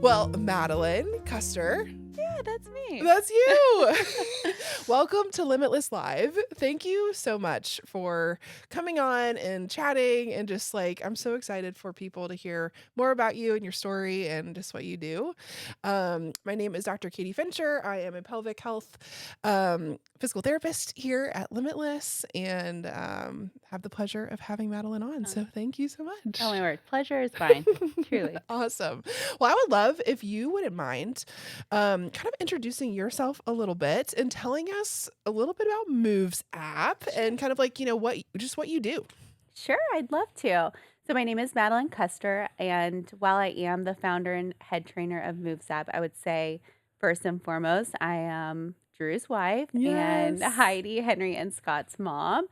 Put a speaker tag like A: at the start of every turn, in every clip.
A: Well, Madeline Custer,
B: Yeah, that's me.
A: that's you. Welcome to Limitless Live. Thank you so much for coming on and chatting and just I'm so excited for people to hear more about you and your story and just what you do. My name is Dr. Katie Fincher. I am a pelvic health physical therapist here at Limitless and have the pleasure of having Madeline on. So thank you so much.
B: Oh my word. Pleasure is mine. Truly.
A: Awesome. Well, I would love if you wouldn't mind kind of introducing yourself a little bit and telling us a little bit about Moves app and kind of what you do.
B: Sure, I'd love to. So my name is Madeline Custer, and while I am the founder and head trainer of Moves App, I would say first and foremost, I am Drew's wife and
A: Yes.
B: Heidi, Henry, and Scott's mom.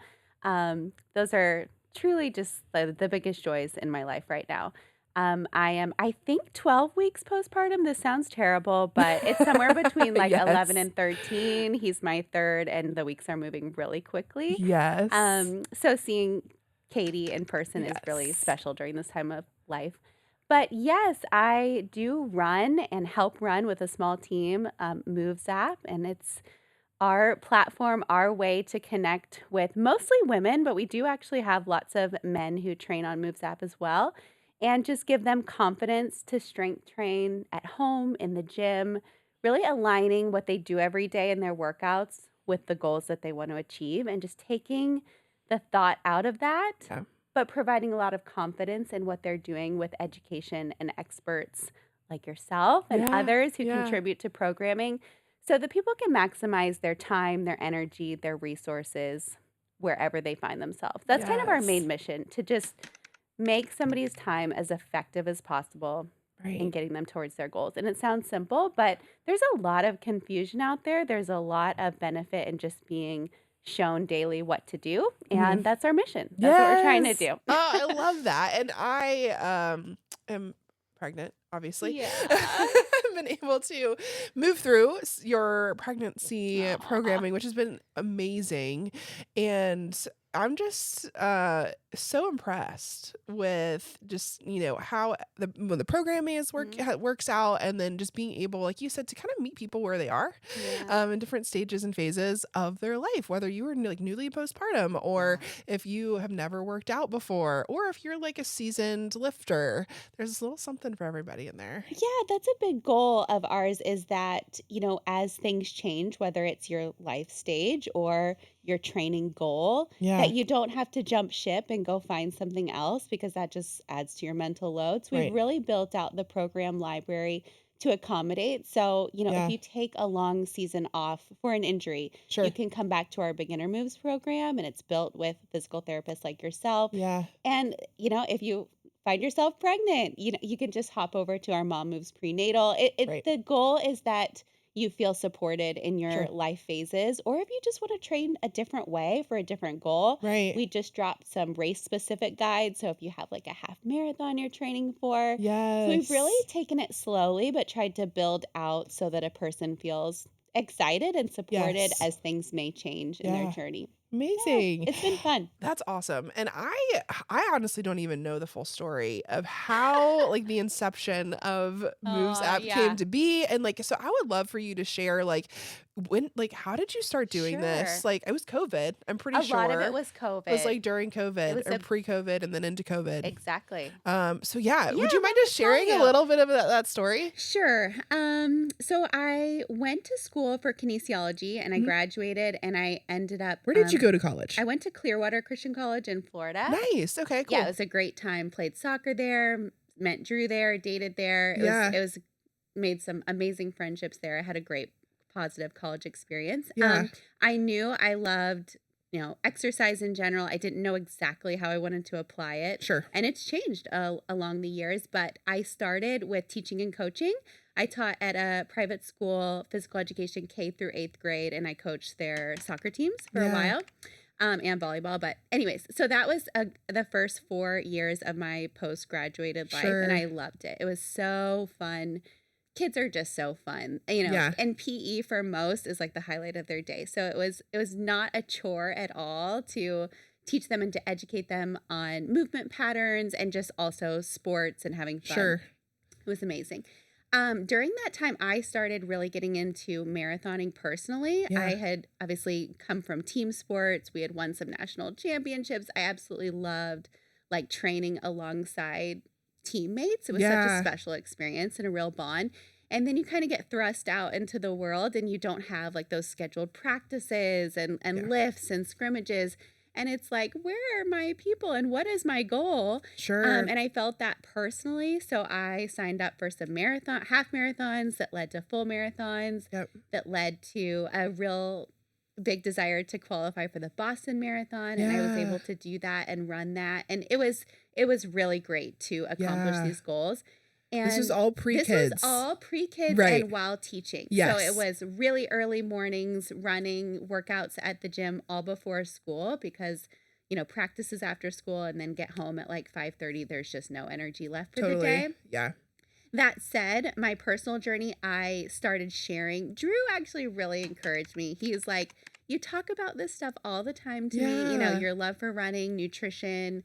B: Those are truly just the biggest joys in my life right now. I am, I think, 12 weeks postpartum. This sounds terrible, but it's somewhere between like 11
A: Yes.
B: and 13. He's my third, and the weeks are moving really quickly.
A: Yes.
B: So seeing Katie in person is really
A: Yes.
B: special during this time of life. But yes, I do run and help run with a small team, Moves app, and it's our platform, our way to connect with mostly women, but we do actually have lots of men who train on Moves app as well, and just give them confidence to strength train at home, in the gym, really aligning what they do every day in their workouts with the goals that they want to achieve, and just taking the thought out of that,
A: Yeah.
B: but providing a lot of confidence in what they're doing with education and experts like yourself and
A: Yeah.
B: others who
A: Yeah.
B: contribute to programming so that people can maximize their time, their energy, their resources wherever they find themselves. That's kind of our
A: Yes.
B: main mission, to just make somebody's time as effective as possible in
A: Right.
B: getting them towards their goals. And it sounds simple, but there's a lot of confusion out there. There's a lot of benefit in just being shown daily what to do. And that's our mission. That's what we're trying to
A: Yes.
B: do.
A: Oh, I love that. And I am pregnant, obviously.
B: Yeah.
A: I've been able to move through your pregnancy
B: Aw.
A: programming, which has been amazing. And I'm just so impressed with just, how when the programming how it works out, and then just being able, like you said, to kind of meet people where they are
B: Yeah.
A: in different stages and phases of their life, whether you were newly postpartum or if you have never worked out before, or if you're like a seasoned lifter. There's a little something for everybody in there.
B: Yeah, that's a big goal of ours, is that, as things change, whether it's your life stage or your training goal,
A: Yeah.
B: that you don't have to jump ship and go find something else, because that just adds to your mental load. So we've
A: Right.
B: really built out the program library to accommodate. So, if
A: Yeah.
B: you take a long season off for an injury,
A: Sure.
B: you can come back to our beginner moves program, and it's built with physical therapists like yourself.
A: Yeah.
B: And, if you find yourself pregnant, you can just hop over to our Mom Moves prenatal.
A: Right.
B: The goal is that you feel supported in your
A: Sure.
B: life phases, or if you just want to train a different way for a different goal.
A: Right.
B: We just dropped some race specific guides. So if you have like a half marathon you're training for. So we've really
A: Yes.
B: taken it slowly, but tried to build out so that a person feels excited and supported
A: Yes.
B: as things may change in their
A: Yeah.
B: journey.
A: Amazing.
B: It's been fun.
A: That's awesome. And I honestly don't even know the full story of how the inception of Moves app came to be. And so I would love for you to share how did you start doing this?
B: Sure.
A: It was COVID, I'm pretty
B: A
A: sure.
B: lot of it was
A: It was
B: COVID.
A: during COVID
B: was
A: or
B: a-
A: pre-COVID and then into COVID.
B: Exactly.
A: So yeah, would
B: Yeah,
A: you mind
B: let
A: just
B: me tell
A: sharing a
B: you.
A: little bit of that story?
B: Sure. So I went to school for kinesiology, and I graduated, and I ended up.
A: Where did you go to college?
B: I went to Clearwater Christian College in Florida.
A: Nice. Okay, cool.
B: Yeah, it was a great time. Played soccer there, met Drew there, dated there.
A: Yeah.
B: It was made some amazing friendships there. I had a great positive college experience.
A: Yeah.
B: I knew I loved, exercise in general. I didn't know exactly how I wanted to apply it.
A: Sure.
B: And it's changed along the years, but I started with teaching and coaching. I taught at a private school, physical education, K through 8th grade, and I coached their soccer teams for a
A: Yeah.
B: while. And volleyball. But anyways, so that was the first 4 years of my postgraduated life,
A: Sure.
B: and I loved it. It was so fun. Kids are just so fun,
A: Yeah.
B: and PE for most is like the highlight of their day. So it was not a chore at all to teach them and to educate them on movement patterns and just also sports and having fun.
A: Sure.
B: It was amazing. During that time, I started really getting into marathoning personally.
A: Yeah.
B: I had obviously come from team sports. We had won some national championships. I absolutely loved like training alongside teammates. It was such a
A: Yeah.
B: special experience and a real bond. And then you kind of get thrust out into the world and you don't have like those scheduled practices and
A: Yeah.
B: lifts and scrimmages. And it's like, where are my people and what is my goal?
A: Sure.
B: And I felt that personally. So I signed up for some half marathons that led to full marathons,
A: Yep.
B: that led to a real big desire to qualify for the Boston Marathon. And I was
A: Yeah.
B: able to do that and run that. And it was really great to accomplish
A: Yeah.
B: these goals.
A: This was
B: And
A: all
B: this was
A: pre-kids.
B: all pre-kids
A: Right.
B: and while teaching. So it
A: Yes.
B: was really early mornings, running workouts at the gym all before school because practices after school and then get home at like 5:30. There's just no energy left for the
A: Totally.
B: day.
A: Yeah.
B: That said, my personal journey, I started sharing. Drew actually really encouraged me. He's like, you talk about this stuff all the time to me,
A: Yeah.
B: your love for running, nutrition,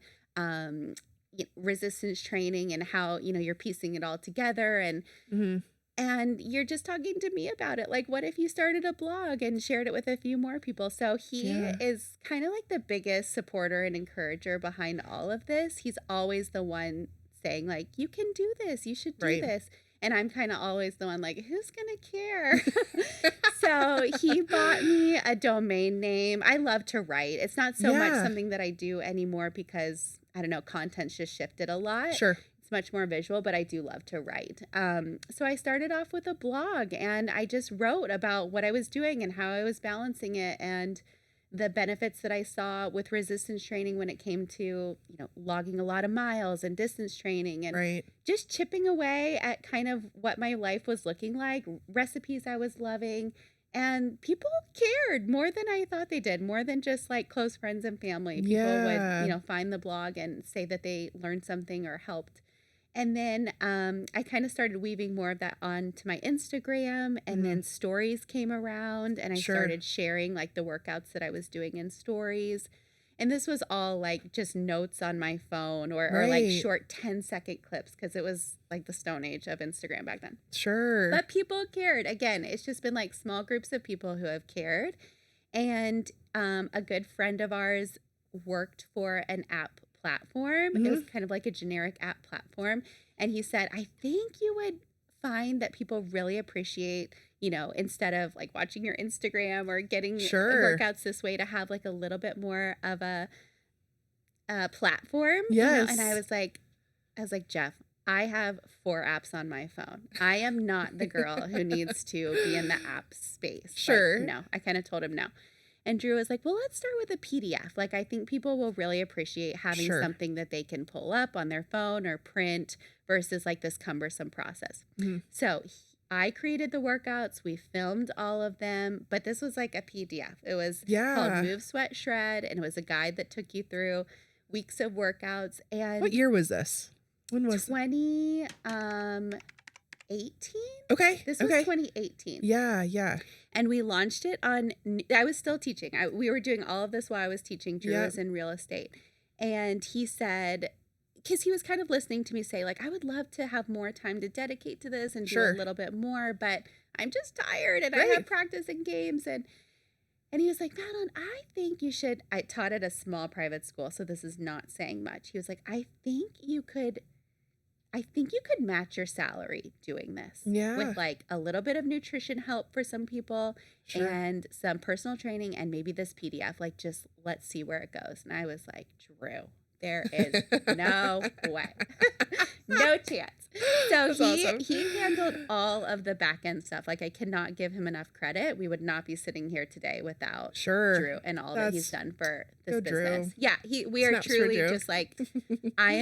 B: resistance training, and how, you're piecing it all together.
A: Mhm.
B: And you're just talking to me about it. Like, what if you started a blog and shared it with a few more people? So he
A: Yeah.
B: is kind of like the biggest supporter and encourager behind all of this. He's always the one saying, like, you can do this. You should do
A: Right.
B: this. And I'm kind of always the one like, who's going to care? So he bought me a domain name. I love to write. It's not so much
A: Yeah.
B: something that I do anymore because, I don't know, content's just shifted a lot.
A: Sure.
B: It's much more visual, but I do love to write. So I started off with a blog and I just wrote about what I was doing and how I was balancing it and the benefits that I saw with resistance training when it came to, logging a lot of miles and distance training and
A: Right.
B: just chipping away at kind of what my life was looking like, recipes I was loving. And people cared more than I thought they did, more than just like close friends and family. People
A: Yeah.
B: would, find the blog and say that they learned something or helped. And then I kind of started weaving more of that onto my Instagram, and then stories came around, and I
A: Sure.
B: started sharing like the workouts that I was doing in stories. And this was all like just notes on my phone or like
A: Right.
B: short 10-second clips because it was like the stone age of Instagram back then.
A: Sure.
B: But people cared. Again, it's just been like small groups of people who have cared. And a good friend of ours worked for an app platform. It was kind of like a generic app platform. And he said, I think you would find that people really appreciate, instead of like watching your Instagram or getting
A: Sure.
B: workouts this way, to have like a little bit more of a platform.
A: Yes.
B: And I was like, Jeff, I have 4 apps on my phone. I am not the girl who needs to be in the app space.
A: Sure.
B: Like, no, I kind of told him no. And Drew was like, well, let's start with a PDF. Like, I think people will really appreciate having
A: Sure.
B: something that they can pull up on their phone or print versus like this cumbersome process.
A: Mhm.
B: So I created the workouts. We filmed all of them, but this was like a PDF. It was called
A: Yeah.
B: Move, Sweat, Shred, and it was a guide that took you through weeks of workouts. And
A: What year was this? When was
B: 2018?
A: Okay.
B: This was
A: Okay.
B: 2018.
A: Yeah. Yeah.
B: And we launched it on, I was still teaching. We were doing all of this while I was teaching. Drew
A: Yep.
B: was in real estate. And he said, because he was kind of listening to me say, like, I would love to have more time to dedicate to this and do
A: Sure.
B: a little bit more, but I'm just tired and I
A: Right.
B: have practice and games. And he was like, Madeline, I think you should, I taught at a small private school, so this is not saying much. He was like, I think you could match your salary doing this
A: Yeah.
B: with like a little bit of nutrition help for some people
A: Sure.
B: and some personal training and maybe this PDF. Like, just let's see where it goes. And I was like, Drew, there is no way, no chance. So
A: That's awesome.
B: he handled all of the back end stuff. Like, I cannot give him enough credit. We would not be sitting here today without
A: Sure.
B: Drew and all that he's
A: That's
B: done for this
A: go
B: business.
A: Drew.
B: Yeah, we are
A: Snaps for
B: truly
A: Drew.
B: just like, I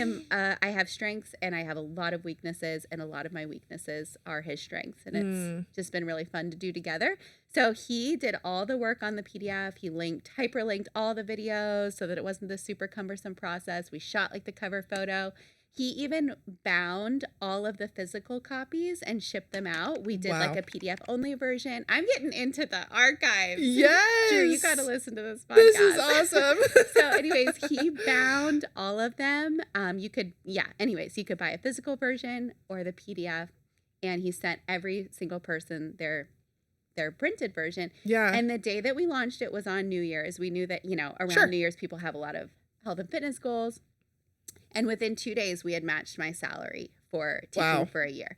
B: have strengths and I have a lot of weaknesses, and a lot of my weaknesses are his strengths, and it's just been really fun to do together. So he did all the work on the PDF. He hyperlinked all the videos so that it wasn't this super cumbersome process. We shot like the cover photo. He even bound all of the physical copies and shipped them out. We did like
A: Wow.
B: a PDF only version. I'm getting into the archives.
A: Yes.
B: Drew, you got to listen to this podcast.
A: This is awesome.
B: So anyways, he bound all of them. You could buy a physical version or the PDF. and he sent every single person their printed version.
A: Yeah.
B: And the day that we launched it was on New Year's. We knew that, around
A: Sure.
B: New Year's, people have a lot of health and fitness goals. And within 2 days, we had matched my salary for teaching
A: Wow.
B: for a year.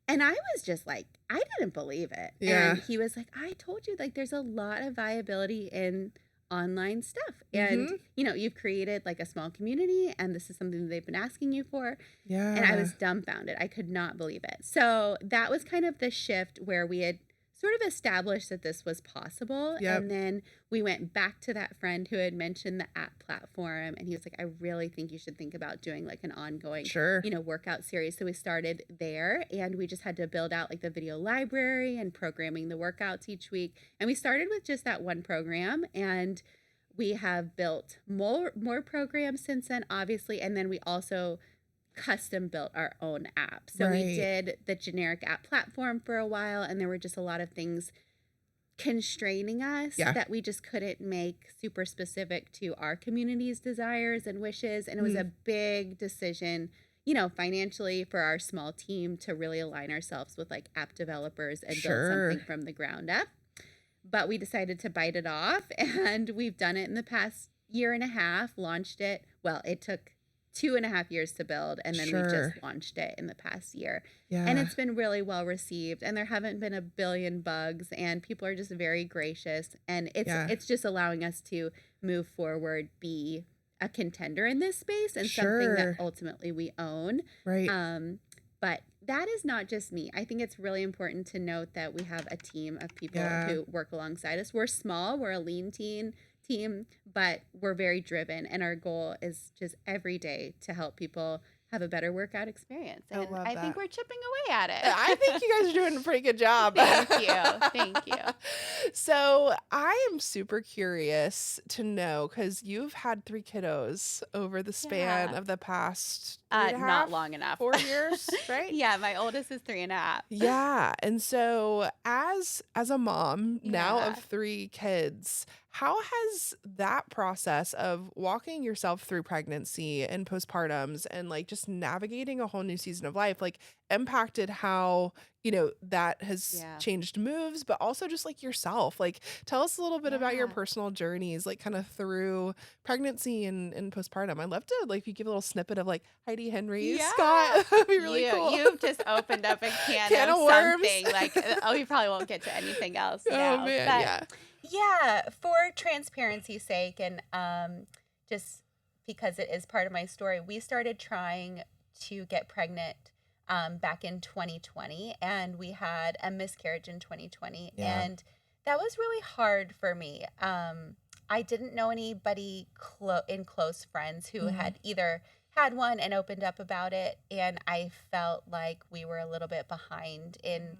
B: And I was just like, I didn't believe it.
A: Yeah.
B: And he was like, I told you, like, there's a lot of viability in online stuff. And, you've created like a small community, and this is something that they've been asking you for.
A: Yeah.
B: And I was dumbfounded. I could not believe it. So that was kind of the shift where we had sort of established that this was possible.
A: Yep.
B: And then we went back to that friend who had mentioned the app platform, and he was like, I really think you should think about doing like an ongoing,
A: Sure.
B: workout series. So we started there, and we just had to build out like the video library and programming the workouts each week. And we started with just that one program, and we have built more programs since then, obviously. And then we also custom built our own app. So we did the generic app platform for a while, and there were just a lot of things constraining us that we just couldn't make super specific to our community's desires and wishes. And it was a big decision, financially, for our small team to really align ourselves with like app developers and build something from the ground up. But we decided to bite it off, and we've done it in the past year and a half, launched it. Well, it took 2.5 years to build, and then we just launched it in the past year.
A: Yeah.
B: And it's been really well received, and there haven't been a billion bugs, and people are just very gracious, and it's just allowing us to move forward, be a contender in this space, and something that ultimately we own.
A: Right.
B: But that is not just me. I think it's really important to note that we have a team of people who work alongside us. We're small, we're a lean team, but we're very driven, and our goal is just every day to help people have a better workout experience. And I think we're chipping away at it.
A: I think you guys are doing a pretty good job.
B: Thank you.
A: So I am super curious to know, because you've had 3 kiddos over the span of the past
B: not long enough.
A: 4 years, right?
B: Yeah, my oldest is 3.5.
A: Yeah. And so as a mom now of 3 kids, how has that process of walking yourself through pregnancy and postpartums and like just navigating a whole new season of life like impacted how, that has changed moves, but also just like yourself? Like, tell us a little bit about your personal journeys, like kind of through pregnancy and postpartum. I'd love to, like, if you give a little snippet of like Heidi Henry's Scott. That'd be really cool.
B: You've just opened up a can of
A: worms.
B: Something. Like, we probably won't get to anything else now.
A: Oh, man.
B: But for transparency's sake, and just because it is part of my story, we started trying to get pregnant back in 2020, and we had a miscarriage in 2020, and that was really hard for me. I didn't know anybody in close friends who had either had one and opened up about it, and I felt like we were a little bit behind in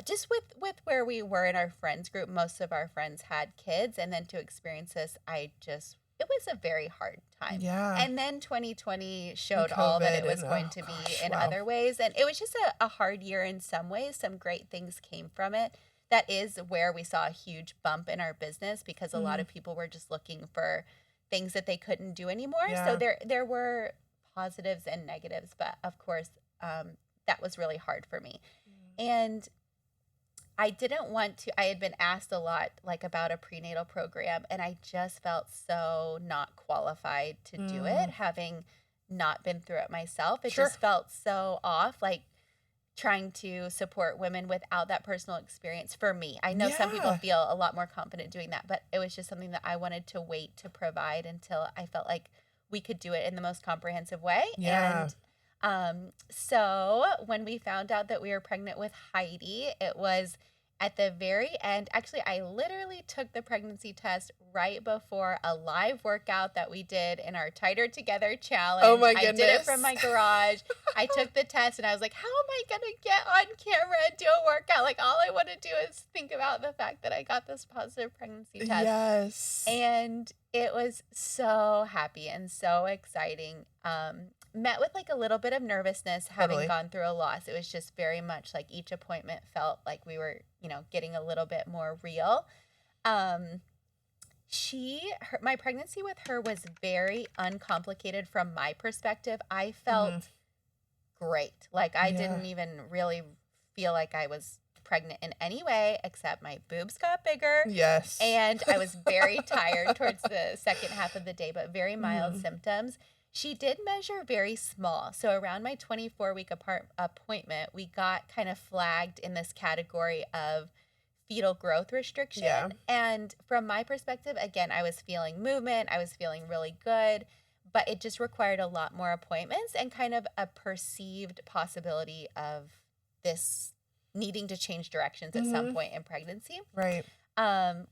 B: just with where we were in our friends group. Most of our friends had kids, and then to experience this, it was a very hard time.
A: Yeah.
B: And then 2020 showed all that it was going to be in other ways. And it was just a hard year in some ways. Some great things came from it. That is where we saw a huge bump in our business, because a lot of people were just looking for things that they couldn't do anymore. So there were positives and negatives, but of course, that was really hard for me. And I didn't want to. I had been asked a lot, like, about a prenatal program, and I just felt so not qualified to do it, having not been through it myself. It just felt so off, like trying to support women without that personal experience for me. I know some people feel a lot more confident doing that, but it was just something that I wanted to wait to provide until I felt like we could do it in the most comprehensive way. And so when we found out that we were pregnant with Heidi, it was at the very end. Actually, I literally took the pregnancy test right before a live workout that we did in our Tighter Together challenge.
A: Oh my goodness.
B: I did it from my garage. I took the test, and I was like, how am I going to get on camera and do a workout? Like, all I want to do is think about the fact that I got this positive pregnancy test.
A: Yes.
B: And it was so happy and so exciting. Met with like a little bit of nervousness having gone through a loss. It was just very much like each appointment felt like we were, getting a little bit more real. My pregnancy with her was very uncomplicated from my perspective. I felt
C: great. Like, I
A: Yeah.
C: didn't even really feel like I was pregnant in any way, except my boobs got bigger.
A: Yes.
C: And I was very tired towards the second half of the day, but very mild
A: Mhm.
C: symptoms. She did measure very small. So around my 24-week appointment, we got kind of flagged in this category of fetal growth restriction.
A: Yeah.
C: And from my perspective, again, I was feeling movement, I was feeling really good, but it just required a lot more appointments and kind of a perceived possibility of this needing to change directions at some
A: Mhm.
C: point in pregnancy.
A: Right.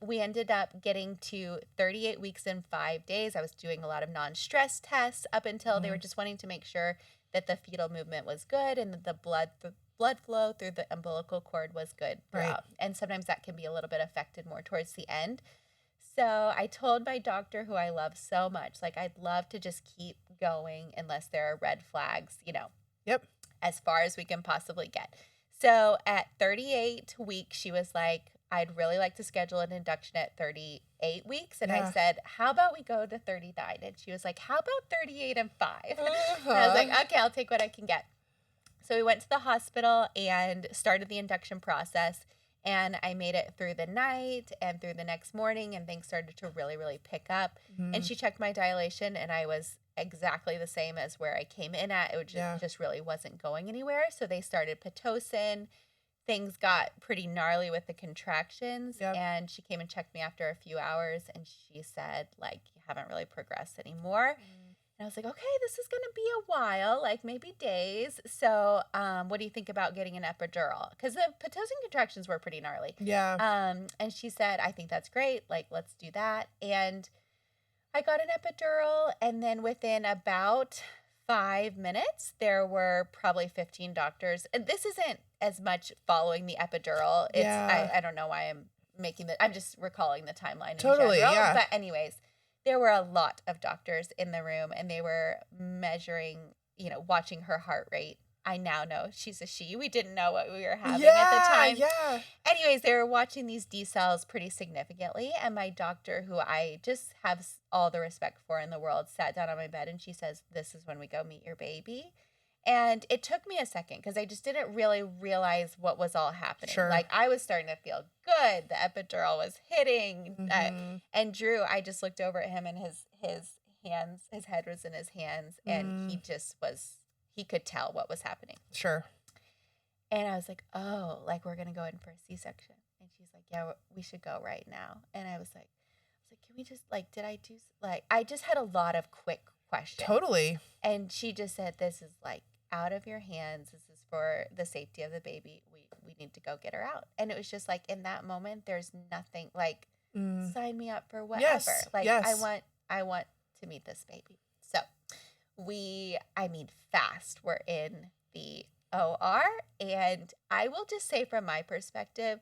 C: We ended up getting to 38 weeks and 5 days. I was doing a lot of non-stress tests up until they were
A: Mhm.
C: just wanting to make sure that the fetal movement was good and that the blood flow through the umbilical cord was good
A: Right.
C: throughout. And sometimes that can be a little bit affected more towards the end. So I told my doctor, who I love so much, like, I'd love to just keep going unless there are red flags,
A: Yep.
C: as far as we can possibly get. So at 38 weeks, she was like, I'd really like to schedule an induction at 38 weeks. And I
A: Yeah.
C: said, how about we go to 39? And she was like, how about 38 and 5? And I was like,
A: Uh-huh.
C: okay, I'll take what I can get. So we went to the hospital and started the induction process. And I made it through the night and through the next morning, and things started to really, really pick up. And
A: Mhm.
C: she checked my dilation, and I was exactly the same as where I came in at. It
A: Yeah.
C: just really wasn't going anywhere. So they started Pitocin. Things got pretty gnarly with the contractions,
A: Yep.
C: and she came and checked me after a few hours, and she said, like, you haven't really progressed anymore. And I was like, okay, this is going to be a while, like maybe days. So, what do you think about getting an epidural? Because the Pitocin contractions were pretty gnarly.
A: Yeah.
C: And she said, I think that's great. Like, let's do that. And I got an epidural, and then within about 5 minutes, there were probably 15 doctors. And this isn't as much following the epidural.
A: Yeah.
C: I don't know why I'm just recalling the timeline in
A: Totally.
C: general.
A: Yeah.
C: But anyways, there were a lot of doctors in the room, and they were measuring, watching her heart rate. I now know she's a she. We didn't know what we were having at the
A: Yeah.
C: time.
A: Yeah.
C: Anyways, they were watching these D cells pretty significantly. And my doctor, who I just have all the respect for in the world, sat down on my bed and she says, this is when we go meet your baby. And it took me a second because I just didn't really realize what was all happening.
A: Sure.
C: Like, I was starting to feel good. The epidural was hitting.
A: Mhm.
C: And Drew, I just looked over at him, and his hands, his head was in his hands, and he could tell what was happening.
A: Sure.
C: And I was like, oh, like, we're going to go in for a C-section. And she's like, yeah, we should go right now. And I was like, can we just, like, I just had a lot of quick questions.
A: Totally.
C: And she just said, this is, like, out of your hands. This is for the safety of the baby. We need to go get her out. And it was just like, in that moment, there's nothing, like, sign me up for whatever.
A: Yes.
C: Like,
A: Yes.
C: I want to meet this baby. So fast, we're in the OR. And I will just say, from my perspective,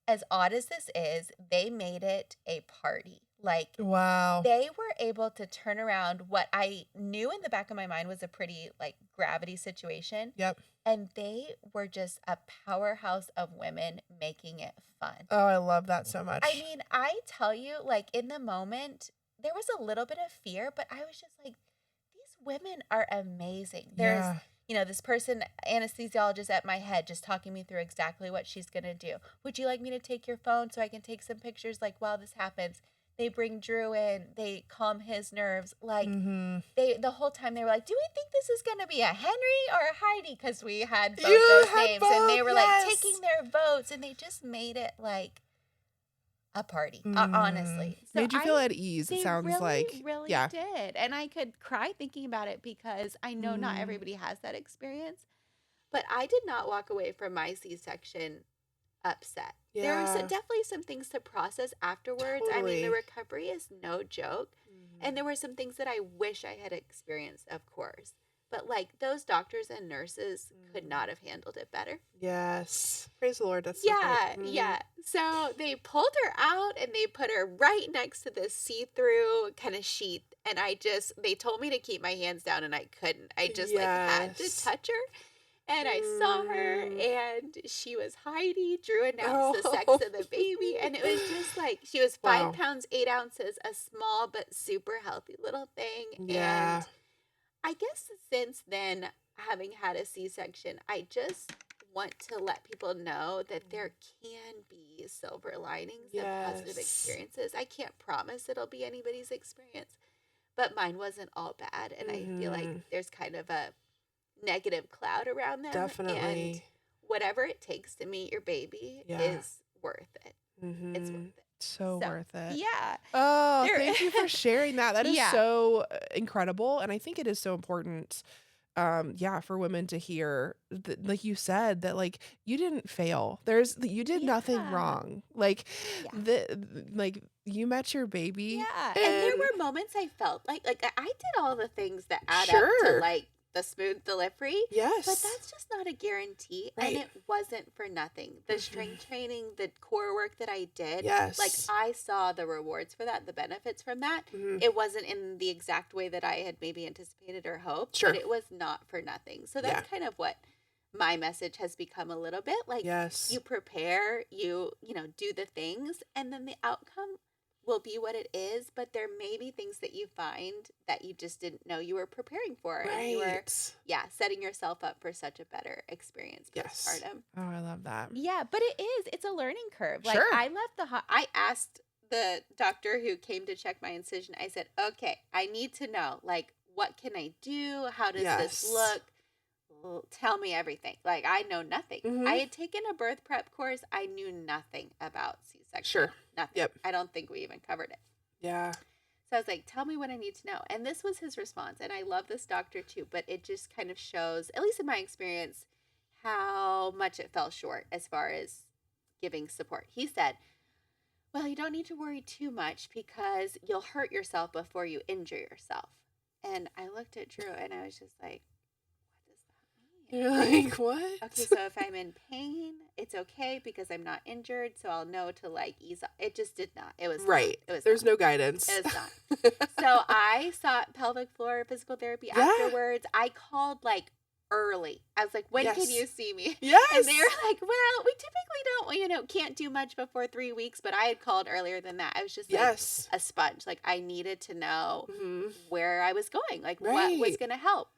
C: as odd as this is, they made it a party. Like,
A: Wow.
C: they were able to turn around what I knew in the back of my mind was a pretty, like, gravity situation.
A: Yep.
C: And they were just a powerhouse of women making it fun.
A: Oh, I love that so much.
C: I mean, I tell you, like, in the moment, there was a little bit of fear, but I was just like, these women are amazing. There's,
A: Yeah.
C: this person, anesthesiologist at my head, just talking me through exactly what she's going to do. Would you like me to take your phone so I can take some pictures, like, while this happens? They bring Drew in, they calm his nerves. Like, the whole time they were like, do we think this is going to be a Henry or a Heidi? Because we had both those names. And they were, like, taking their votes, and they just made it, like, a party, honestly. So
A: Made you feel at ease, it
B: They
A: sounds
B: really,
A: like.
B: really
A: Yeah.
B: did. And I could cry thinking about it because I know not everybody has that experience. But I did not walk away from my C-section upset. There were
A: Yeah.
B: definitely some things to process afterwards. I mean, the
A: Totally.
B: recovery is no joke. And there were some things that I wish I had experienced, of course. But, like, those doctors and nurses could not have handled it better.
A: Yes. Praise the Lord. That's so
B: Yeah,
A: great.
B: yeah. So they pulled her out and they put her right next to this see-through kind of sheet. And they told me to keep my hands down, and I couldn't. I just, like, had to
A: Yes.
B: touch her. And I saw her, and she was Heidi. Drew announced the sex
A: Oh.
B: of the baby. And it was just like, she was 5
A: Wow.
B: pounds, 8 ounces, a small but super healthy little thing.
A: Yeah.
B: And I guess since then,
C: having had a C-section, I just want to let people know that there can be silver linings and positive
A: Yes.
C: experiences. I can't promise it'll be anybody's experience, but mine wasn't all bad. And I feel like
A: Mhm.
C: there's kind of a negative cloud around them. And
A: Definitely.
C: whatever it takes to meet your baby
A: Yeah.
C: is worth it. It's
A: Mhm.
C: worth it.
A: So
C: So,
A: worth it.
C: yeah,
A: Oh,
C: there.
A: thank you for sharing that. That is
C: Yeah.
A: so incredible, and I think it is so important, yeah, for women to hear like you said, that like you didn't fail. You did nothing
C: Yeah.
A: wrong. Like
C: Yeah.
A: like you met your baby
C: Yeah, and there
A: and
C: were moments I felt like I did all the things that add up to
A: sure.
C: like the smooth delivery, but
A: Yes.
C: that's just not a guarantee, and
A: Right.
C: it wasn't for nothing. The
A: Mhm.
C: strength training, the core work that I did, like
A: Yes.
C: I saw the rewards for that, the benefits from that.
A: Mhm.
C: It wasn't in the exact way that I had maybe anticipated or hoped, but
A: Sure.
C: it was not for nothing. So
A: Yeah.
C: that's kind of what my message has become a little bit like
A: Yes.
C: you prepare, you do the things, and then the outcome will be what it is, but there may be things that you find that you just didn't know you were preparing for, and you were,
A: Right.
C: yeah, setting yourself up for such a better experience
A: Yes.
C: postpartum.
A: Oh, I love that.
C: Yeah, but it's a learning curve. Like
A: Sure.
C: I left I asked the doctor who came to check my incision, I said, okay, I need to know, like, what can I do? How does this
A: Yes.
C: look? Tell me everything. Like, I know nothing. I
A: Mhm.
C: had taken a birth prep course. I knew nothing about C-section.
A: Sure.
C: Nothing.
A: Yep.
C: I don't think we even covered it.
A: Yeah.
C: So I was like, tell me what I need to know. And this was his response. And I love this doctor too, but it just kind of shows, at least in my experience, how much it fell short as far as giving support. He said, well, you don't need to worry too much because you'll hurt yourself before you injure yourself. And I looked at Drew and I was just like, what does that mean?
A: You're like, "What?"
C: Okay, so if I'm in pain, it's okay because I'm not injured, so I'll know to like ease up. It just did not. It was not.
A: Right.
C: It was
A: There's
C: not.
A: no guidance.
C: It was not. So I sought pelvic floor physical therapy
A: Yeah.
C: afterwards. I called like early. I was like, when can
A: Yes.
C: you see me?
A: Yes.
C: And they were like, well, we typically don't, can't do much before 3 weeks, but I had called earlier than that. I was just like
A: Yes.
C: a sponge. Like I needed to know
A: Mhm.
C: where I was going, like what was
A: Right.
C: going to help.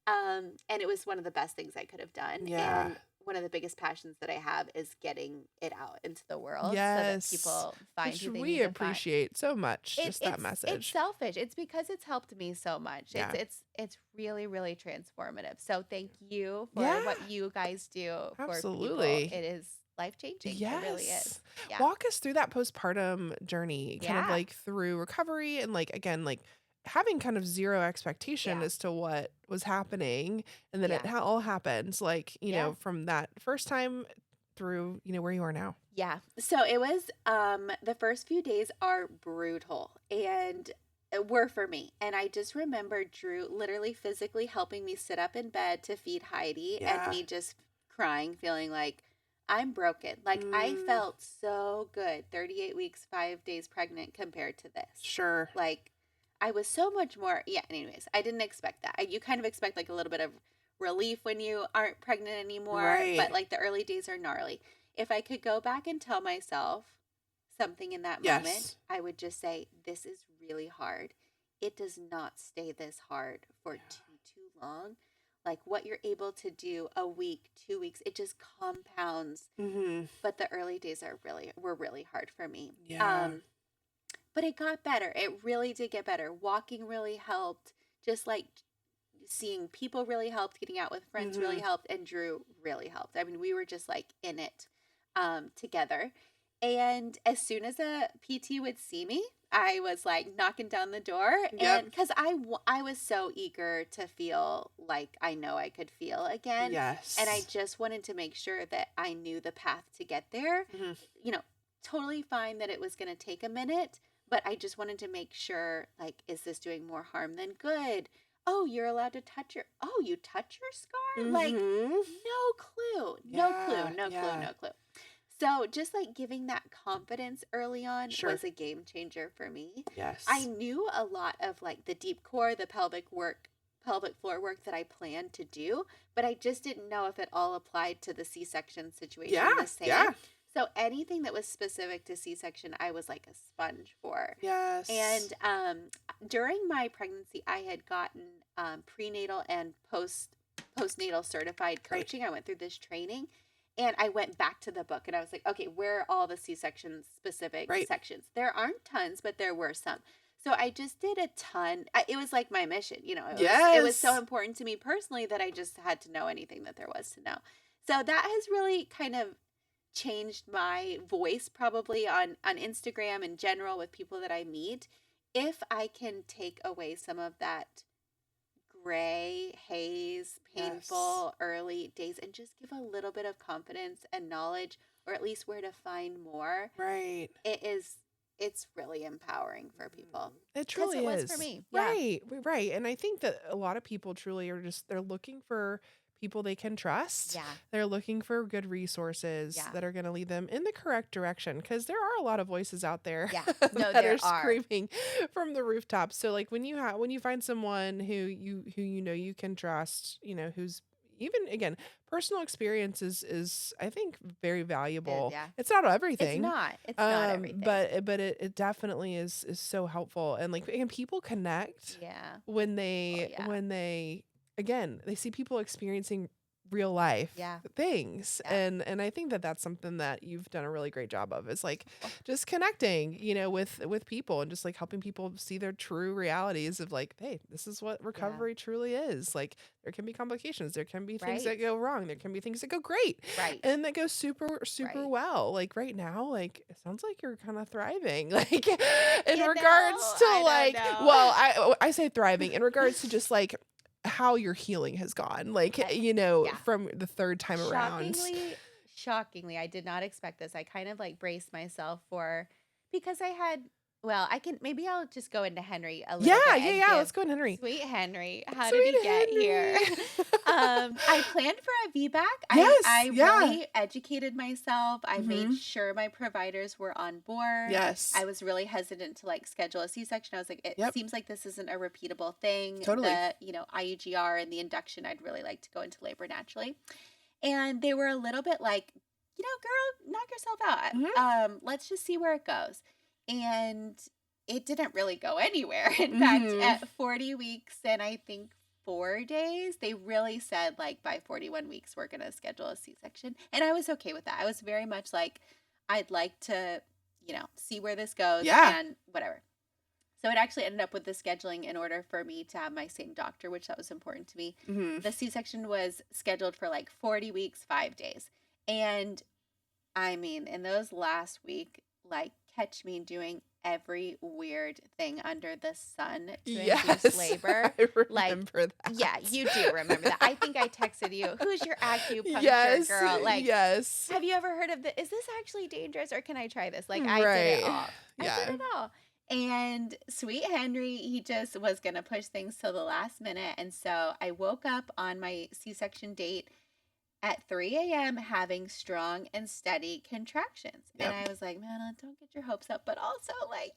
C: And it was one of the best things I could have done.
A: Yeah.
C: And one of the biggest passions that I have is getting it out into the world so that
A: Yes.
C: people find
A: Which
C: who they
A: we
C: need to find.
A: appreciate so much, just that
C: It's
A: message.
C: selfish. It's because it's helped me so much.
A: Yeah.
C: It's really, really transformative. So thank you for
A: Yeah.
C: what you guys do for people.
A: Absolutely.
C: It is life changing. It really is.
A: Yes.
C: Yeah.
A: Walk us through that postpartum journey, kind of
C: Yeah.
A: like through recovery and like again, like having kind of zero expectation
C: Yeah.
A: as to what was happening. And then it
C: Yeah.
A: all happens like,
C: Yeah.
A: from that first time through, where you are now.
C: Yeah. So it was the first few days are brutal and were for me. And I just remember Drew literally physically helping me sit up in bed to feed Heidi
A: Yeah.
C: and me just crying, feeling like I'm broken. Like I
A: Mm,
C: felt so good 38 weeks, 5 days pregnant compared to this.
A: sure.
C: Like I was so much more, yeah, anyways, I didn't expect that. You kind of expect like a little bit of relief when you aren't pregnant anymore,
A: Right.
C: but like the early days are gnarly. If I could go back and tell myself something in that moment,
A: Yes.
C: I would just say, this is really hard. It does not stay this hard for too long. Like what you're able to do a week, 2 weeks, it just compounds.
A: Mm-hmm.
C: But the early days were really hard for me.
A: Yeah.
C: But it got better. It really did get better. Walking really helped. Just like seeing people really helped. Getting out with friends really
A: Mhm.
C: helped. And Drew really helped. I mean, we were just like in it together. And as soon as a PT would see me, I was like knocking down the door.
A: Yep.
C: And because I was so eager to feel like I know I could feel again.
A: Yes.
C: And I just wanted to make sure that I knew the path to get there.
A: Mhm.
C: Totally fine that it was going to take a minute, but I just wanted to make sure, like, is this doing more harm than good? Oh, you're allowed to you touch your scar? Like,
A: Mhm.
C: no clue,
A: Yeah,
C: no
A: yeah.
C: clue. So just like giving that confidence early on
A: Sure.
C: was a game changer for me.
A: Yes.
C: I knew a lot of like the deep core, the pelvic floor work that I planned to do, but I just didn't know if it all applied to the C-section situation
A: Yeah,
C: the same.
A: yeah.
C: So anything that was specific to C-section, I was like a sponge for.
A: Yes.
C: And during my pregnancy, I had gotten prenatal and postnatal certified
A: Great.
C: coaching. I went through this training, and I went back to the book, and I was like, okay, where are all the C-section specific
A: Right.
C: sections? There aren't tons, but there were some. So I just did a ton. It was like my mission, you know. It was so
A: Yes.
C: important to me personally that I just had to know anything that there was to know. So that has really kind of changed my voice probably on Instagram in general with people that I meet. If I can take away some of that gray haze,
A: Yes.
C: painful early days, and just give a little bit of confidence and knowledge, or at least where to find more,
A: Right.
C: it's really empowering for people.
A: It
C: 'Cause
A: truly
C: it was for
A: is.
C: me. Yeah.
A: Right. Right. And I think that a lot of people truly are just, they're looking for people they can trust.
C: Yeah.
A: They're looking for good resources
C: Yeah.
A: that are going to lead them in the correct direction, because there are a lot of voices out there
C: Yeah. No,
A: that
C: there
A: are
C: are.
A: screaming from the rooftops. So like when you find someone who you know you can trust, you know, who's even, again, personal experience is I think very valuable.
C: Yeah.
A: It's not
C: It's
A: everything.
C: not. It's not everything.
A: But it definitely is so helpful. And like, and people connect
C: Yeah.
A: when
C: Oh,
A: they
C: yeah.
A: again, they see people experiencing real life
C: Yeah.
A: things.
C: Yeah.
A: And I think that that's something that you've done a really great job of, is like
C: Cool.
A: just connecting, you know, with people, and just like helping people see their true realities of like, hey, this is what recovery truly is. Like, there can be complications, there can be things that
C: Right.
A: go wrong, there can be things that go great,
C: Right.
A: and that go super
C: Right.
A: well. Like right now, like it sounds like you're kind of thriving, like in
C: You
A: regards
C: know,
A: to
C: I don't
A: like,
C: know.
A: well, I say thriving in regards to just like how your healing has gone, like, you know,
C: Yeah.
A: from the third time around.
C: Shockingly, I did not expect this. I kind of like braced myself for, because I had, well, maybe I'll just go into Henry a little bit and
A: Yeah.
C: give
A: Let's go in, Henry.
C: sweet Henry. How did
A: Sweet
C: he get here?
A: Henry.
C: I planned for a VBAC.
A: Yes,
C: I
A: yeah.
C: really educated myself. I made
A: Mhm.
C: sure my providers were on board.
A: Yes.
C: I was really hesitant to like schedule a C-section. I was like, it
A: Yep.
C: seems like this isn't a repeatable thing.
A: Totally.
C: The, IUGR and the induction, I'd really like to go into labor naturally. And they were a little bit like, girl, knock yourself out.
A: Mhm.
C: Let's just see where it goes. And it didn't really go anywhere. In fact,
A: Mhm.
C: at 40 weeks and I think 4 days, they really said like by 41 weeks, we're going to schedule a C-section. And I was okay with that. I was very much like, I'd like to, see where this goes
A: Yeah.
C: and whatever. So it actually ended up with the scheduling in order for me to have my same doctor, which that was important to me.
A: Mhm.
C: The C-section was scheduled for like 40 weeks, 5 days. And I mean, in those last week, like, catch me doing every weird thing under the sun to induce
A: Yes.
C: labor.
A: I
C: Like,
A: remember that.
C: yeah, you do remember that. I think I texted you, who's your acupuncture
A: Yes.
C: girl? Like,
A: Yes.
C: have you ever heard of is this actually dangerous, or can I try this? Like, I did it
A: Right.
C: all. I
A: Yeah.
C: did it all. And sweet Henry, he just was going to push things till the last minute. And so I woke up on my C-section date at 3 a.m. having strong and steady contractions.
A: Yep.
C: And I was like, man, don't get your hopes up, but also like,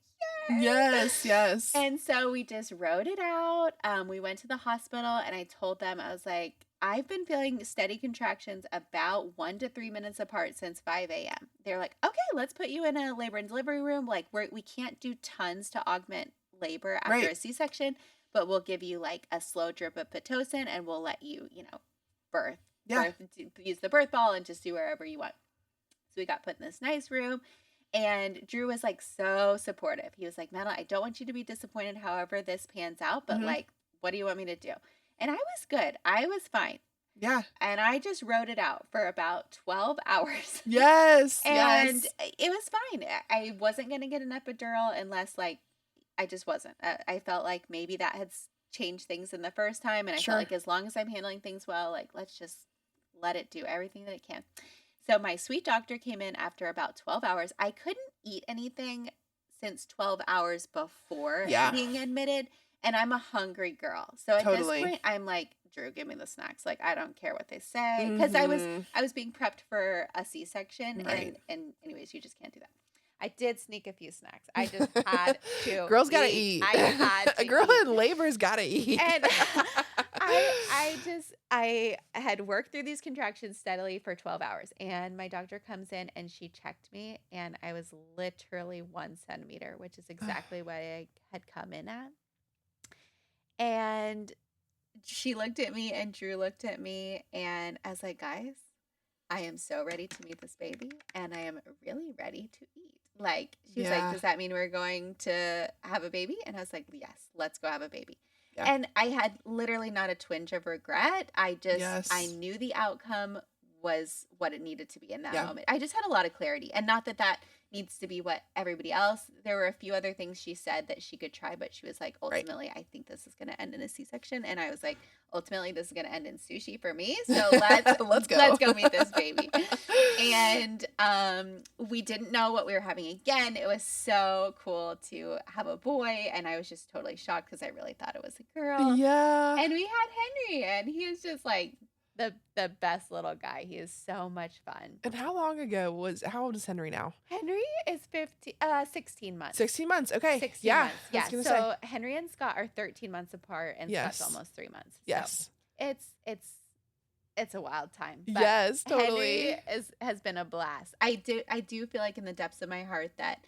A: Yes.
C: And so we just wrote it out. We went to the hospital and I told them, I was like, I've been feeling steady contractions about 1 to 3 minutes apart since 5 a.m. They're like, okay, let's put you in a labor and delivery room. Like, we can't do tons to augment labor after
A: Right.
C: a C-section, but we'll give you like a slow drip of Pitocin and we'll let you, birth,
A: Yeah.
C: use the birth ball and just do wherever you want. So we got put in this nice room. And Drew was like so supportive. He was like, Madeline, I don't want you to be disappointed however this pans out, but
A: Mhm.
C: like, what do you want me to do? And I was good. I was fine.
A: Yeah.
C: And I just wrote it out for about 12 hours.
A: Yes.
C: And
A: Yes.
C: it was fine. I wasn't going to get an epidural unless like, I just wasn't. I felt like maybe that had changed things in the first time. And I
A: Sure.
C: felt like as long as I'm handling things well, like, let's just let it do everything that it can. So my sweet doctor came in after about 12 hours. I couldn't eat anything since 12 hours before
A: Yeah.
C: being admitted. And I'm a hungry girl. So at
A: Totally.
C: this point, I'm like, Drew, give me the snacks. Like, I don't care what they say. Because I
A: Mhm.
C: was being prepped for a C-section.
A: Right.
C: And anyways, you just can't do that. I did sneak a few snacks. I just had to
A: Girls gotta eat.
C: I had to
A: A girl
C: eat.
A: in labor's gotta eat.
C: And I had worked through these contractions steadily for 12 hours. And my doctor comes in and she checked me and I was literally 1 centimeter, which is exactly what I had come in at. And she looked at me and Drew looked at me, and I was like, guys, I am so ready to meet this baby, and I am really ready to eat. Like, she was like,
A: Yeah.
C: does that mean we're going to have a baby? And I was like, yes, let's go have a baby.
A: Yeah.
C: And I had literally not a twinge of regret. I
A: Yes.
C: knew the outcome was what it needed to be in that
A: Yeah.
C: moment. I just had a lot of clarity, and not that that needs to be what everybody else. There were a few other things she said that she could try, but she was like,
A: Right.
C: ultimately, I think this is going to end in a C-section. And I was like, ultimately, this is going to end in sushi for me. So
A: Let's go.
C: let's go meet this baby. And we didn't know what we were having again. It was so cool to have a boy, and I was just totally shocked because I really thought it was a girl.
A: Yeah.
C: And we had Henry, and he was just like the best little guy. He is so much fun.
A: And how old is Henry now?
C: Henry is 16 months.
A: 16 months. Okay.
C: 16
A: Yeah.
C: months.
A: I
C: Yeah.
A: was gonna
C: So Henry and Scott are 13 months apart, and
A: Yes.
C: Scott's almost 3 months. So
A: Yes.
C: it's a wild time. But
A: Yes, totally.
C: Henry has been a blast. I do feel like in the depths of my heart that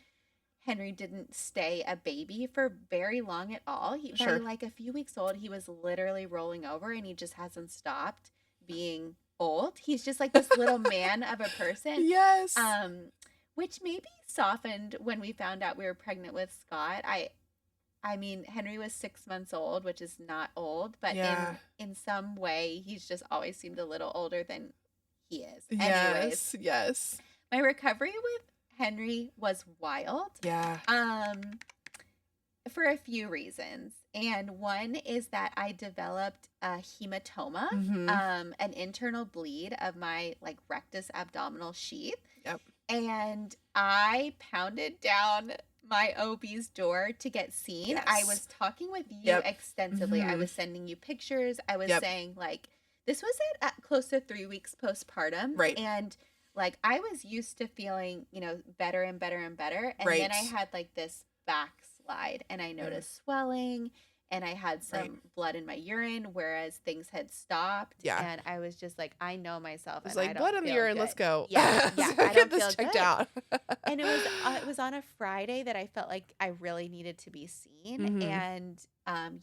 C: Henry didn't stay a baby for very long at all.
A: Sure.
C: By like a few weeks old, he was literally rolling over, and he just hasn't stopped being old. He's just like this little man of a person.
A: Yes.
C: Which maybe softened when we found out we were pregnant with Scott. I mean, Henry was 6 months old, which is not old, but
A: Yeah.
C: in some way, he's just always seemed a little older than he is.
A: Yes.
C: Anyways,
A: Yes.
C: my recovery with Henry was wild.
A: Yeah.
C: For a few reasons. And one is that I developed a hematoma,
A: Mhm.
C: an internal bleed of my like rectus abdominal sheath.
A: Yep.
C: And I pounded down my OB's door to get seen. I
A: Yes.
C: was talking with you
A: Yep.
C: extensively. I
A: Mhm.
C: was sending you pictures. I was
A: Yep.
C: saying like this was at close to 3 weeks postpartum.
A: Right.
C: And like I was used to feeling, better and better and better. And then I
A: Right.
C: had like this backslide, and I noticed swelling, and I had some
A: Right.
C: blood in my urine, whereas things had stopped.
A: Yeah.
C: And I was just like, I know myself,
A: It's
C: and I
A: like
C: don't
A: blood in the
C: feel
A: urine.
C: good.
A: Let's go.
C: Yeah,
A: Let's
C: I
A: get
C: don't
A: this
C: feel
A: checked
C: good.
A: out.
C: And it was on a Friday that I felt like I really needed to be seen.
A: Mhm.
C: And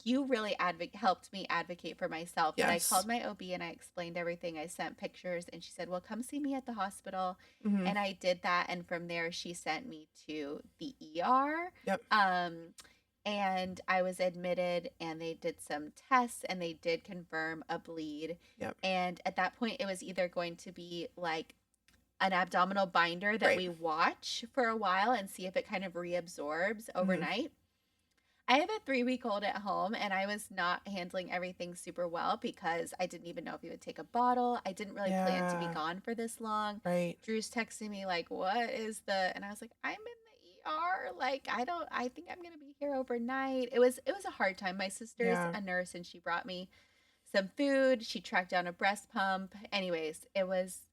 C: you really helped me advocate for myself. But I
A: Yes.
C: called my OB and I explained everything. I sent pictures, and she said, well, come see me at the hospital.
A: Mhm.
C: And I did that. And from there, she sent me to the ER.
A: Yep.
C: And I was admitted, and they did some tests, and they did confirm a bleed.
A: Yep.
C: And at that point, it was either going to be like an abdominal binder that
A: Right.
C: we watch for a while and see if it kind of reabsorbs
A: Mm-hmm.
C: overnight. I have a 3-week-old at home, and I was not handling everything super well because I didn't even know if he would take a bottle. I didn't really plan to be
A: Yeah.
C: gone for this long.
A: Right.
C: Drew's texting me like, what is and I was like, I'm in the ER. Like, I think I'm going to be here overnight. It was a hard time. My sister's
A: Yeah.
C: a nurse, and she brought me some food. She tracked down a breast pump. Anyways, it was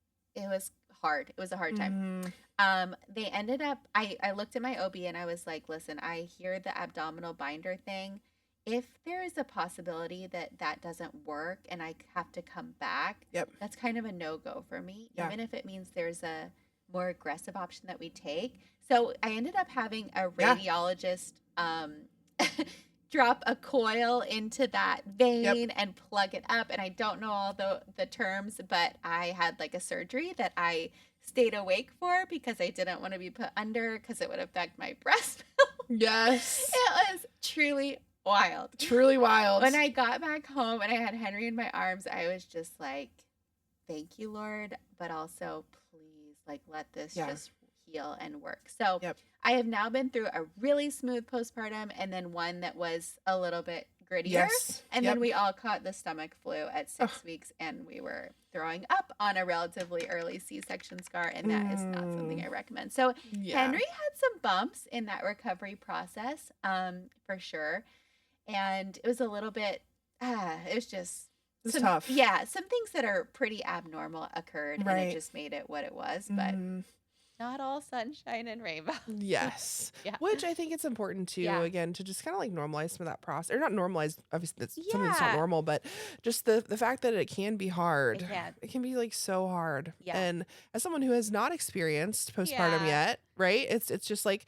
C: hard. It was a hard time.
A: Mhm.
C: They ended up, I looked at my OB, and I was like, listen, I hear the abdominal binder thing. If there is a possibility that that doesn't work and I have to come back,
A: Yep.
C: that's kind of a no-go for me,
A: Yeah.
C: even if it means there's a more aggressive option that we take. So I ended up having a
A: Yeah.
C: radiologist drop a coil into that vein and plug it up. And I don't know all the terms, but I had like a surgery that I stayed awake for because I didn't want to be put under because it would affect my breast milk.
A: Yes.
C: It was truly wild.
A: Truly wild.
C: When I got back home and I had Henry in my arms, I was just like, thank you, Lord, but also please, like, let this just heal and work. So
A: Yep.
C: I have now been through a really smooth postpartum, and then one that was a little bit grittier.
A: Yes.
C: And
A: Yep.
C: then we all caught the stomach flu at 6 weeks, and we were throwing up on a relatively early C-section scar, and that is not something I recommend. So
A: Yeah.
C: Henry had some bumps in that recovery process, for sure. And it was a little bit, it was just
A: It's tough.
C: Yeah, some things that are pretty abnormal occurred, and
A: Right.
C: it just made it what it was. But
A: Mhm.
C: not all sunshine and rainbow.
A: Yes.
C: Yeah.
A: Which I think it's important to,
C: Yeah.
A: again, to just kind of like normalize some of that process. Or not normalize, obviously, that's something that's
C: Yeah.
A: not normal, but just the fact that it can be hard.
C: It can.
A: It can be like so hard.
C: Yeah.
A: And as someone who has not experienced postpartum
C: Yeah.
A: yet, right? It's just like,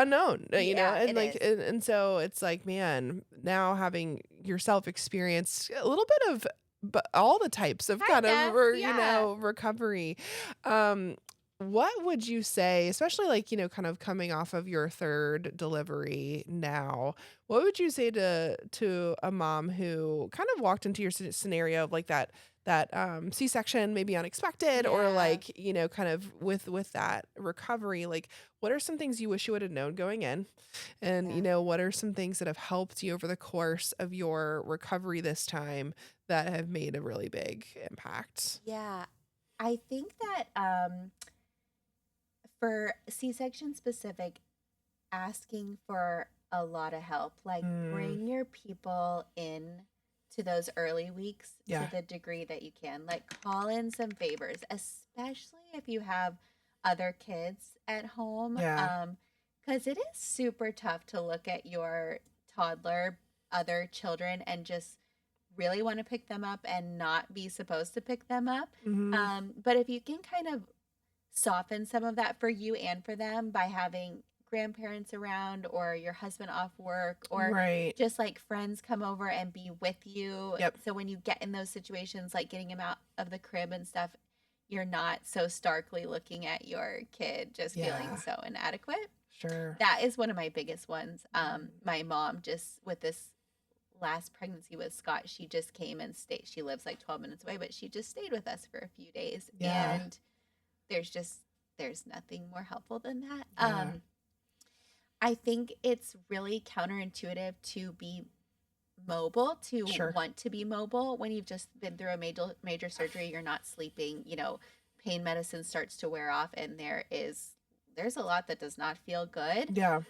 A: unknown,
C: Yeah,
A: and
C: it
A: like,
C: is.
A: and so it's like, man, now having yourself experience a little bit of but all the types of kind of,
C: Kinda, yeah.
A: recovery. Um, what would you say, especially like, kind of coming off of your third delivery now, what would you say to a mom who kind of walked into your scenario of like that C-section, maybe unexpected, or
C: Yeah.
A: like, kind of with that recovery, like what are some things you wish you would have known going in? And,
C: Yeah.
A: what are some things that have helped you over the course of your recovery this time that have made a really big impact?
C: Yeah. I think that for C-section specific, asking for a lot of help, like
A: Mm,
C: bring your people in to those early weeks to
A: yeah.
C: the degree that you can. Like call in some favors, especially if you have other kids at home.
A: Yeah.
C: Because it is super tough to look at your toddler, other children, and just really want to pick them up and not be supposed to pick them up.
A: Mhm.
C: But if you can kind of soften some of that for you and for them by having grandparents around or your husband off work or
A: Right.
C: just like friends come over and be with you.
A: Yep.
C: So when you get in those situations, like getting him out of the crib and stuff, you're not so starkly looking at your kid just feeling
A: Yeah.
C: so inadequate.
A: Sure.
C: That is one of my biggest ones.
A: Mm.
C: My mom just with this last pregnancy with Scott, she just came and stayed. She lives like 12 minutes away, but she just stayed with us for a few days.
A: Yeah.
C: And there's just there's nothing more helpful than that.
A: Yeah.
C: I think it's really counterintuitive to be mobile, to
A: Sure.
C: want to be mobile when you've just been through a major surgery, you're not sleeping, pain medicine starts to wear off and there's a lot that does not feel good.
A: Yeah.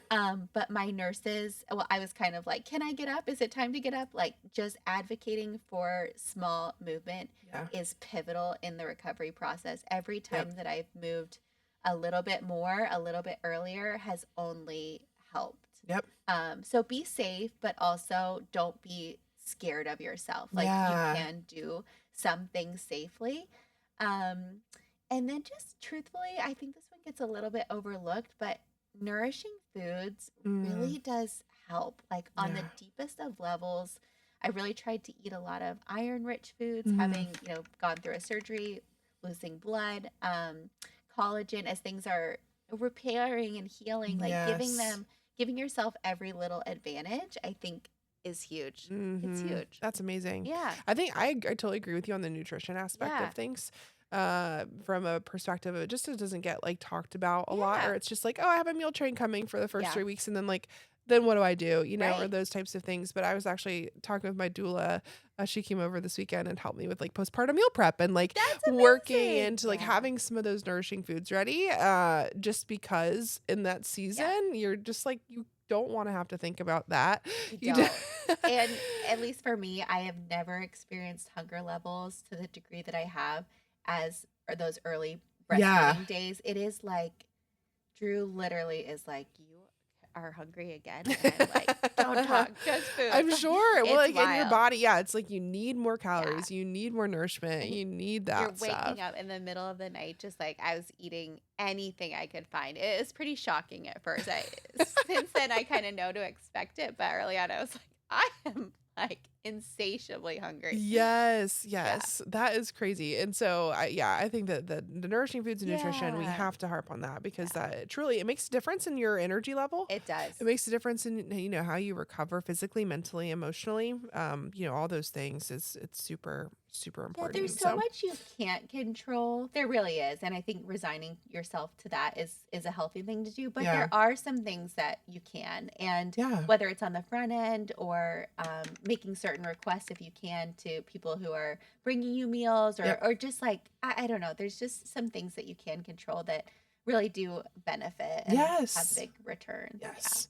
C: But my nurses, well, I was kind of like, can I get up? Is it time to get up? Like just advocating for small movement
A: Yeah.
C: is pivotal in the recovery process. Every
A: Yep.
C: time that I've moved a little bit more, a little bit earlier has only helped.
A: Yep.
C: So be safe, but also don't be scared of yourself. Like you
A: Yeah.
C: can do some things safely. Um, and then just truthfully, I think this one gets a little bit overlooked, but nourishing foods
A: Mm.
C: really does help. Like on the
A: Yeah.
C: deepest of levels, I really tried to eat a lot of iron rich foods,
A: Mhm.
C: having, gone through a surgery, losing blood, collagen as things are repairing and healing, like
A: Yes.
C: giving yourself every little advantage, I think is huge. It's
A: Mhm.
C: huge.
A: That's amazing.
C: Yeah.
A: I think I totally agree with you on the nutrition aspect of
C: Yeah.
A: things. From a perspective of it doesn't get like talked about a lot, or
C: Yeah.
A: it's just like, oh, I have a meal train coming for the first
C: Yeah.
A: 3 weeks, and then like, then what do I do? Or
C: Right.
A: those types of things. But I was actually talking with my doula. She came over this weekend and helped me with like postpartum meal prep and like
C: That's
A: working
C: amazing.
A: into like
C: Yeah.
A: having some of those nourishing foods ready. Just because in that
C: Yeah.
A: season you're just like you don't want to have to think about that.
C: You
A: You just
C: don't. And at least for me, I have never experienced hunger levels to the degree that I have as or those early
A: Yeah.
C: breastfeeding days. It is like Drew literally is like, "You are hungry again?" And I'm like, "Don't talk, just food."
A: I'm sure. Well,
C: It's
A: like in your
C: wild.
A: body, yeah, it's like you need more
C: Yeah.
A: calories, you need more nourishment,
C: And
A: you need
C: you're
A: that
C: waking
A: stuff.
C: up in the middle of the night just like I was eating anything I could find. It was pretty shocking at first. Since then I kind of know to expect it, but early on I was like, I am like insatiably hungry.
A: Yes,
C: Yeah.
A: yes, that is crazy. And so, I think that the nourishing foods and nutrition, we
C: Yeah.
A: have to harp on that because
C: Yeah.
A: that truly it makes a difference in your energy level.
C: It does.
A: It makes a difference in how you recover physically, mentally, emotionally. All those things is it's super super
C: Yeah, there's
A: important.
C: so
A: So,
C: much you can't control. There really is, and I think resigning yourself to that is a healthy thing to do. But
A: yeah,
C: there are some things that you can, and
A: yeah,
C: whether it's on the front end or making certain requests if you can to people who are bringing you meals,
A: yep,
C: or just like I don't know. There's just some things that you can control that really do benefit and have
A: yes.
C: big returns. Yeah.
A: Yes.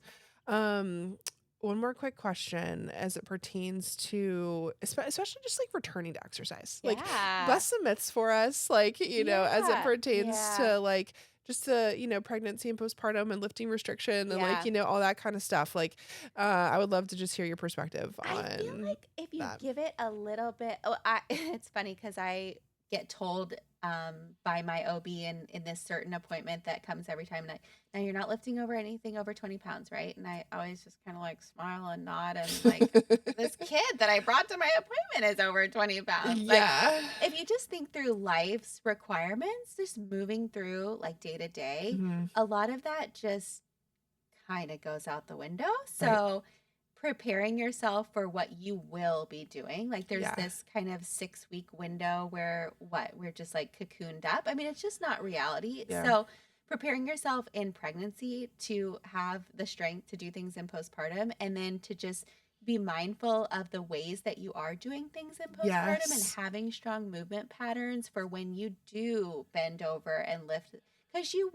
A: Um, one more quick question as it pertains to especially just like returning to exercise. Like
C: Yeah.
A: bust some myths for us, like, as it
C: Yeah.
A: pertains
C: Yeah.
A: to like just the, pregnancy and postpartum and lifting restriction and like,
C: Yeah.
A: all that kind of stuff. Like, I would love to just hear your perspective
C: I feel
A: on
C: like if you
A: that.
C: give it a little bit, it's funny because I get told by my OB in this certain appointment that comes every time. And now you're not lifting over anything over 20 pounds, right? And I always just kind of like smile and nod and like, this kid that I brought to my appointment is over 20 pounds. Like,
A: Yeah.
C: if you just think through life's requirements, just moving through like day to day,
A: Mhm.
C: a lot of that just kind of goes out the window.
A: Right.
C: So preparing yourself for what you will be doing. Like there's
A: Yeah.
C: this kind of 6-week window where we're just like cocooned up. I mean, it's just not reality.
A: Yeah.
C: So preparing yourself in pregnancy to have the strength to do things in postpartum, and then to just be mindful of the ways that you are doing things in postpartum, and
A: Yes.
C: having strong movement patterns for when you do bend over and lift, because you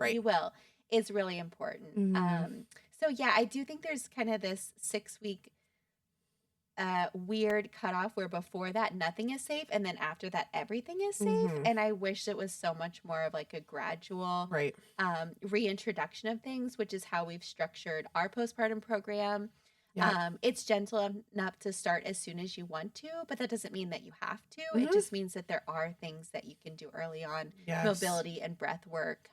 A: Right.
C: will, is really important.
A: Mhm.
C: So yeah, I do think there's kind of this 6-week weird cutoff where before that nothing is safe, and then after that everything is safe.
A: Mhm.
C: And I wish it was so much more of like a gradual
A: Right.
C: reintroduction of things, which is how we've structured our postpartum program.
A: Yeah.
C: It's gentle enough to start as soon as you want to, but that doesn't mean that you have to. It
A: Mhm.
C: just means that there are things that you can do early on,
A: Yes.
C: mobility and breath work,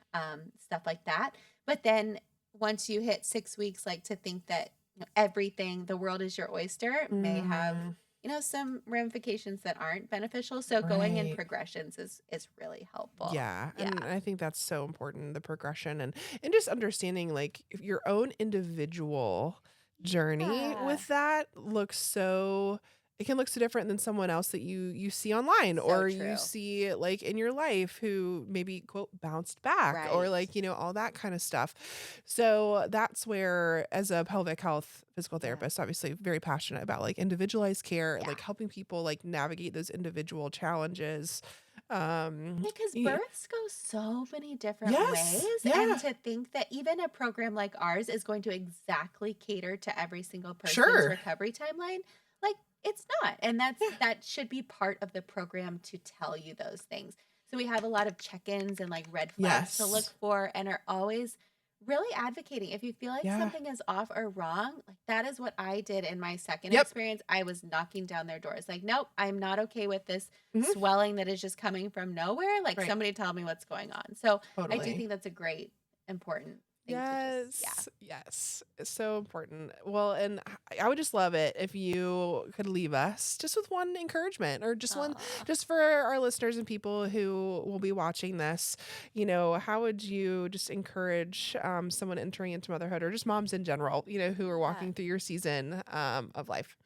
C: stuff like that. But then once you hit 6 weeks, like to think that everything, the world is your oyster, may have
A: Mhm.
C: some ramifications that aren't beneficial. So going in
A: Right.
C: progressions is really helpful.
A: Yeah,
C: Yeah.
A: and I think that's so important, the progression and just understanding like if your own individual journey
C: Yeah.
A: with that looks so it can look so different than someone else that you see online
C: So
A: or you
C: true.
A: see like in your life who maybe quote bounced back or
C: Right.
A: like all that kind of stuff. So that's where as a pelvic health physical
C: Yeah.
A: therapist obviously very passionate about like individualized care and
C: Yeah.
A: like helping people like navigate those individual challenges.
C: Because
A: Ye
C: births go so many different ways.
A: Yes.
C: And
A: Yeah.
C: to think that even a program like ours is going to exactly cater to every single person's
A: Sure.
C: recovery timeline, like it's not. And
A: Yeah.
C: that should be part of the program, to tell you those things. So we have a lot of check-ins and like red flags to look
A: Yes.
C: for, and are always really advocating. If you feel like
A: Yeah.
C: something is off or wrong, like that is what I did in my second
A: Yep.
C: experience. I was knocking down their doors. Like, nope, I'm not okay with this
A: Mhm.
C: swelling that is just coming from nowhere. Like,
A: Right.
C: somebody tell me what's going on. So I do
A: Totally.
C: think that's a great, important thing to just, yeah.
A: Yes. Yes. It's so important. Well, and I would just love it if you could leave us just with one encouragement or just one,
C: Aw.
A: just for our listeners and people who will be watching this, how would you just encourage someone entering into motherhood or just moms in general, who are
C: Yeah.
A: walking through your season of life?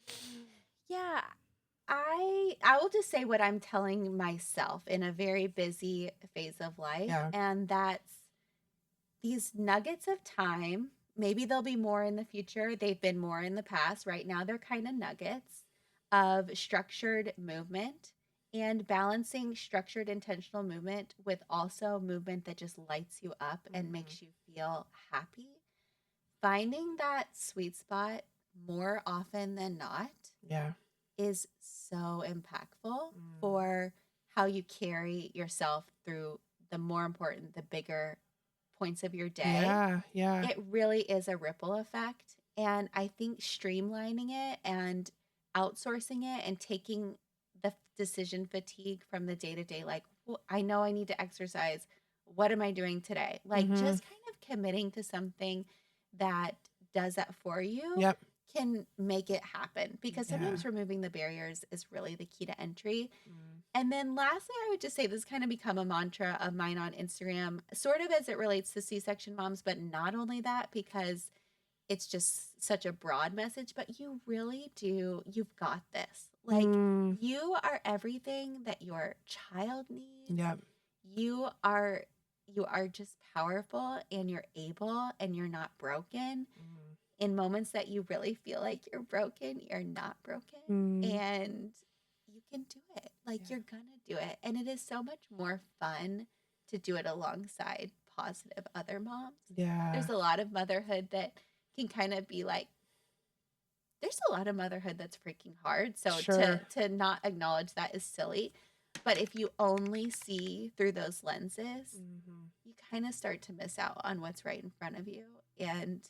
C: Yeah. I will just say what I'm telling myself in a very busy phase of life,
A: Yeah.
C: and that's these nuggets of time. Maybe there'll be more in the future. They've been more in the past. Right now, they're kind of nuggets of structured movement, and balancing structured intentional movement with also movement that just lights you up and
A: Mhm.
C: makes you feel happy. Finding that sweet spot more often than not
A: Yeah.
C: is so impactful
A: Mm.
C: for how you carry yourself through the more important, the bigger points of your day.
A: Yeah. Yeah.
C: It really is a ripple effect. And I think streamlining it and outsourcing it and taking the decision fatigue from the day to day, like, well, I know I need to exercise. What am I doing today? Like,
A: Mhm.
C: just kind of committing to something that does that for you
A: Yep.
C: can make it happen, because
A: Yeah.
C: sometimes removing the barriers is really the key to entry.
A: Mm.
C: And then lastly, I would just say this kind of become a mantra of mine on Instagram, sort of as it relates to C-section moms, but not only that, because it's just such a broad message, but you really do, you've got this. Like,
A: Mm.
C: you are everything that your child needs.
A: Yep.
C: You are you are just powerful, and you're able, and you're not broken.
A: Mm.
C: In moments that you really feel like you're broken, you're not broken,
A: Mm.
C: and you can do it. Like,
A: Yeah.
C: you're gonna do it. And it is so much more fun to do it alongside positive other moms.
A: Yeah.
C: There's a lot of motherhood that can kind of be like, there's a lot of motherhood that's freaking hard. So
A: Sure.
C: to not acknowledge that is silly. But if you only see through those lenses,
A: Mhm.
C: you kind of start to miss out on what's right in front of you. And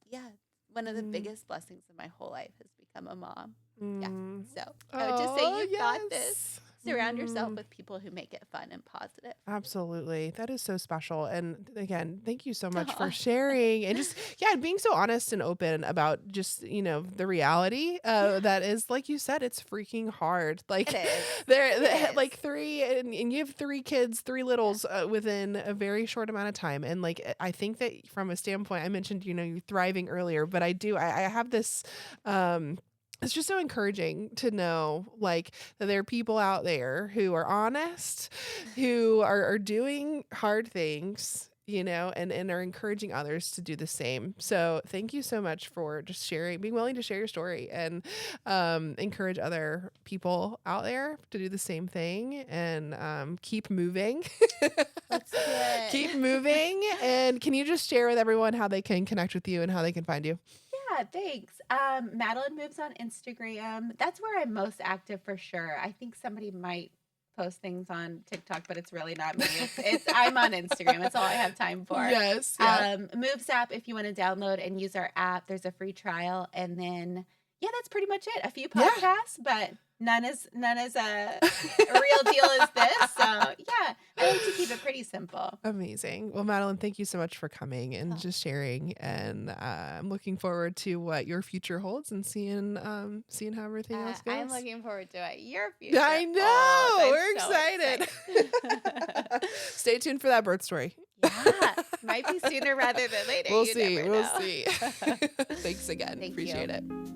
C: yeah, one of the
A: Mm.
C: biggest blessings of my whole life has become a mom. Yeah.
A: Mm.
C: So I would just say
A: Oh,
C: you've got this.
A: yes.
C: surround yourself with people who make it fun and positive.
A: Absolutely. That is so special. And again, thank you so much for
C: Aw.
A: sharing and just, yeah, being so honest and open about just, the reality that is, like you said, it's freaking hard. Like
C: It is.
A: there,
C: It is.
A: like three, and you have three kids, three littles within a very short amount of time. And like, I think that from a standpoint, I mentioned, you're thriving earlier, but I have this, it's just so encouraging to know like that there are people out there who are honest, who are doing hard things, and are encouraging others to do the same. So thank you so much for just being willing to share your story and encourage other people out there to do the same thing and keep moving.
C: Let's do it.
A: Keep moving. And can you just share with everyone how they can connect with you and how they can find you?
B: Yeah, thanks. Madeline Moves on Instagram. That's where I'm most active for sure. I think somebody might post things on TikTok, but it's really not me. I'm on Instagram. It's all I have time for.
A: Yes. Yeah.
B: Moves app, if you want to download and use our app, there's a free trial. And then, yeah, that's pretty much it. A few podcasts, but none as a real deal as this. So yeah, I like to keep it pretty simple.
A: Amazing. Well, Madeline, thank you so much for coming and just sharing. And I'm looking forward to what your future holds and seeing how everything else goes.
C: I'm looking forward to it. Your future.
A: I know.
C: Oh,
A: We're
C: so
A: excited. Stay tuned for that birth story.
C: Yeah, might be sooner rather than later.
A: We'll
C: You
A: see.
C: never
A: We'll
C: know.
A: see. Thanks again.
C: Thank
A: Appreciate
C: you.
A: it.